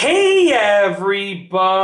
Hey everybody!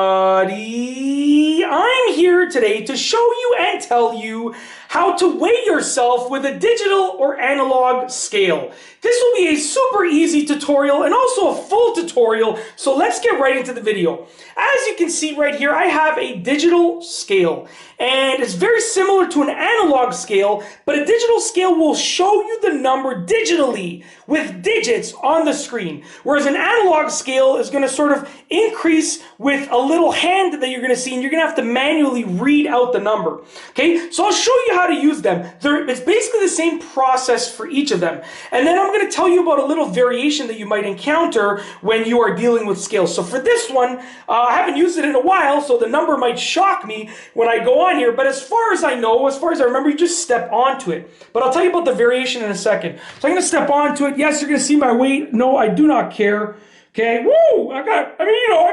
I'm here today to show you and tell you how to weigh yourself with a digital or analog scale. This will be a super easy tutorial and also a full tutorial, so let's get right into the video. As you can see right here, I have a digital scale, and it's very similar to an analog scale, but a digital scale will show you the number digitally with digits on the screen, whereas an analog scale is going to sort of increase with a little hand that you're going to see, and you're going to have to manually read out the number. Okay, so I'll show you how to use them. It's basically the same process for each of them, and then I'm going to tell you about a little variation that you might encounter when you are dealing with scales. So for this one, I haven't used it in a while, so the number might shock me when I go on here, but as far as I know, as far as I remember, you just step onto it. But I'll tell you about the variation in a second. So I'm going to step onto it. Yes, you're going to see my weight. No, I do not care. Okay, woo! I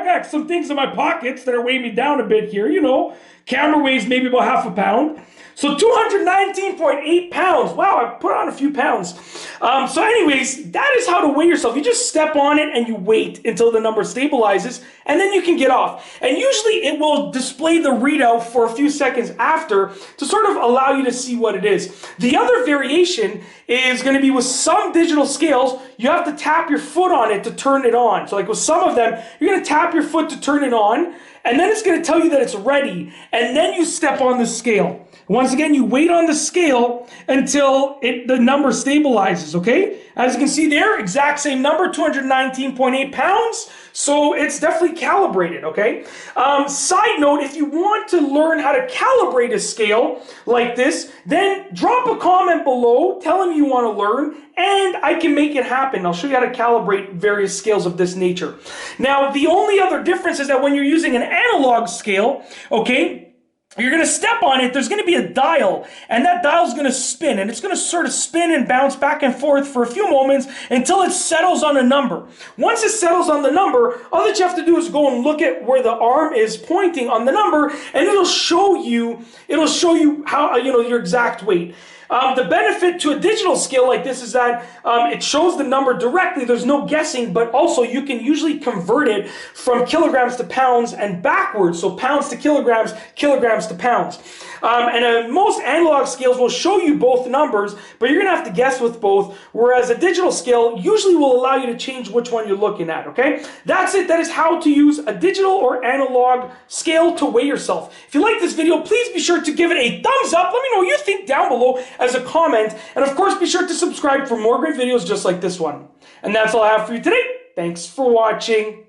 got some things in my pockets that are weighing me down a bit here. Camera weighs maybe about half a pound. So 219.8 pounds. Wow, I put on a few pounds. So anyways, that is how to weigh yourself. You just step on it and you wait until the number stabilizes, and then you can get off. And usually it will display the readout for a few seconds after to sort of allow you to see what it is. The other variation is going to be with some digital scales, you have to tap your foot on it to turn it on. So like with some of them, you're going to tap your foot to turn it on, and then it's going to tell you that it's ready, and then you step on the scale. Once again, you wait on the scale until the number stabilizes, okay? As you can see there, exact same number, 219.8 pounds. So it's definitely calibrated, okay? Side note, if you want to learn how to calibrate a scale like this, then drop a comment below, tell them you want to learn, and I can make it happen. I'll show you how to calibrate various scales of this nature. Now, the only other difference is that when you're using an analog scale, okay, you're going to step on it, there's going to be a dial, and that dial is going to spin, and it's going to sort of spin and bounce back and forth for a few moments until it settles on a number. Once it settles on the number, all that you have to do is go and look at where the arm is pointing on the number, and it'll show you how, your exact weight. The benefit to a digital scale like this is that it shows the number directly. There's no guessing, but also you can usually convert it from kilograms to pounds and backwards. So pounds to kilograms, kilograms to pounds. Most analog scales will show you both numbers, but you're going to have to guess with both, whereas a digital scale usually will allow you to change which one you're looking at, okay? That's it. That is how to use a digital or analog scale to weigh yourself. If you like this video, please be sure to give it a thumbs up. Let me know what you think down below as a comment. And of course, be sure to subscribe for more great videos just like this one. And that's all I have for you today. Thanks for watching.